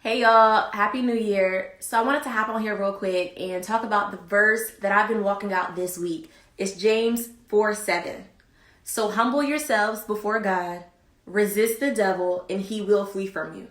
Hey y'all, Happy New Year. So I wanted to hop on here real quick and talk about the verse that I've been walking out this week. It's James 4:7. So humble yourselves before God, resist the devil, and he will flee from you.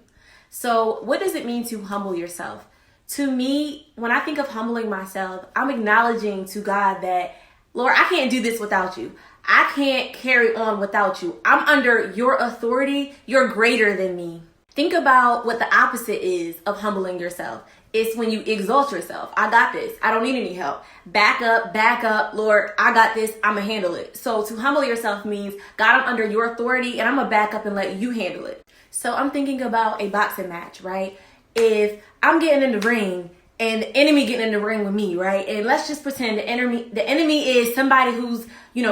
So what does it mean to humble yourself? To me, when I think of humbling myself, I'm acknowledging to God that, Lord, I can't do this without you. I can't carry on without you. I'm under your authority. You're greater than me. Think about what the opposite is of humbling yourself. It's when you exalt yourself. I got this. I don't need any help. Back up. Lord, I got this. I'm going to handle it. So to humble yourself means, God, I'm under your authority and I'm going to back up and let you handle it. So I'm thinking about a boxing match, right? If I'm getting in the ring and the enemy getting in the ring with me, right? And let's just pretend the enemy is somebody who's,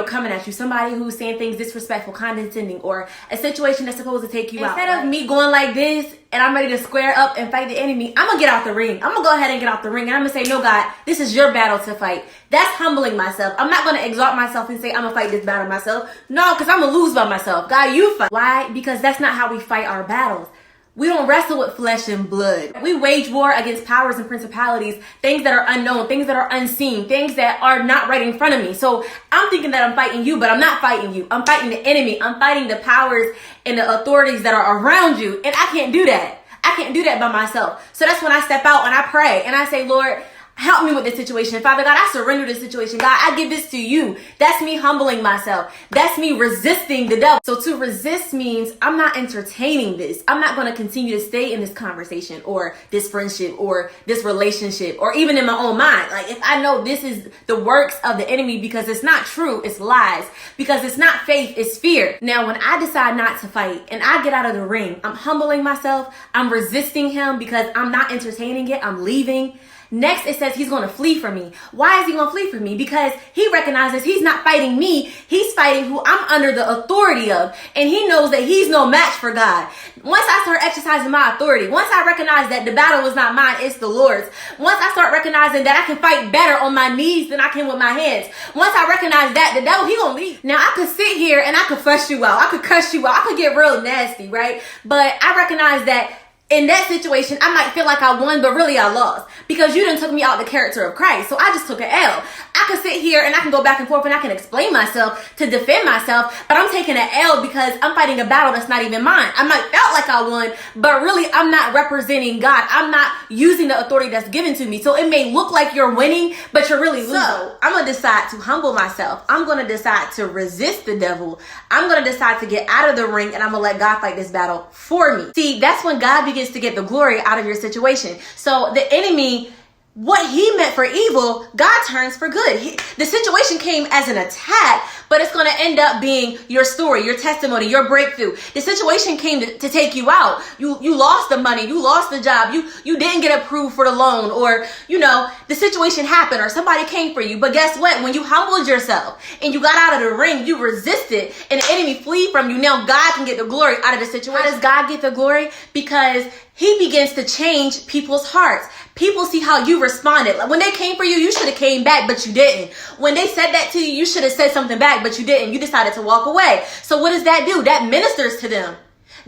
coming at you, somebody who's saying things disrespectful, condescending, or a situation that's supposed to take you out. Instead of me going like this and I'm ready to square up and fight the enemy, I'm gonna get out the ring. I'm gonna go ahead and get out the ring and I'm gonna say, no, God, this is your battle to fight. That's humbling myself. I'm not gonna exalt myself and say, I'm gonna fight this battle myself. No, because I'm gonna lose by myself. God, you fight. Why? Because that's not how we fight our battles. We don't wrestle with flesh and blood. We wage war against powers and principalities, things that are unknown, things that are unseen, things that are not right in front of me. So I'm thinking that I'm fighting you, but I'm not fighting you. I'm fighting the enemy. I'm fighting the powers and the authorities that are around you. And I can't do that. I can't do that by myself. So that's when I step out and I pray and I say, Lord, help me with this situation. Father God, I surrender this situation. God, I give this to you. That's me humbling myself. That's me resisting the devil. So to resist means I'm not entertaining this. I'm not going to continue to stay in this conversation or this friendship or this relationship or even in my own mind. Like if I know this is the works of the enemy because it's not true, it's lies. Because it's not faith, it's fear. Now, when I decide not to fight and I get out of the ring, I'm humbling myself. I'm resisting him because I'm not entertaining it. I'm leaving. Next, it says he's going to flee from me. Why is he going to flee from me? Because he recognizes he's not fighting me. He's fighting who I'm under the authority of. And he knows that he's no match for God. Once I start exercising my authority, once I recognize that the battle is not mine, it's the Lord's. Once I start recognizing that I can fight better on my knees than I can with my hands. Once I recognize that, the devil, he going to leave. Now, I could sit here and I could fuss you out. I could cuss you out. I could get real nasty, right? But I recognize that in that situation, I might feel like I won, but really I lost because you done took me out the character of Christ. So I just took an L. I could sit here and I can go back and forth and I can explain myself to defend myself, but I'm taking an L because I'm fighting a battle that's not even mine. I might felt like I won, but really I'm not representing God. I'm not using the authority that's given to me. So it may look like you're winning, but you're really losing. So I'm going to decide to humble myself. I'm going to decide to resist the devil. I'm going to decide to get out of the ring and I'm going to let God fight this battle for me. See, that's when God begins to get the glory out of your situation. So the enemy, what he meant for evil, God turns for good. The situation came as an attack, but it's going to end up being your story, your testimony, your breakthrough. The situation came to take you out. You lost the money, you lost the job, you didn't get approved for the loan, or the situation happened, or somebody came for you. But guess what? When you humbled yourself and you got out of the ring, you resisted, and the enemy flee from you. Now God can get the glory out of the situation. How does God get the glory? Because he begins to change people's hearts. People see how you responded. Like when they came for you, you should have came back, but you didn't. When they said that to you, you should have said something back, but you didn't. You decided to walk away. So what does that do? That ministers to them.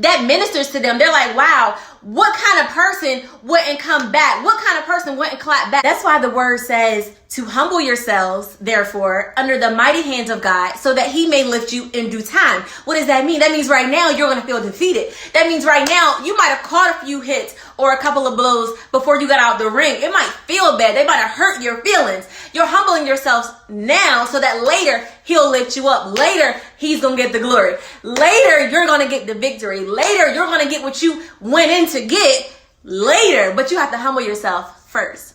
That ministers to them. They're like, wow, what kind of person wouldn't come back? What kind of person wouldn't clap back? That's why the word says to humble yourselves, therefore, under the mighty hands of God, so that he may lift you in due time. What does that mean? That means right now you're going to feel defeated. That means right now you might have caught a few hits or a couple of blows before you got out the ring. It might feel bad. They might have hurt your feelings. You're humbling yourselves now so that later he'll lift you up. Later, he's going to get the glory. Later, you're going to get the victory. Later, you're going to get what you went in to get later. But you have to humble yourself first.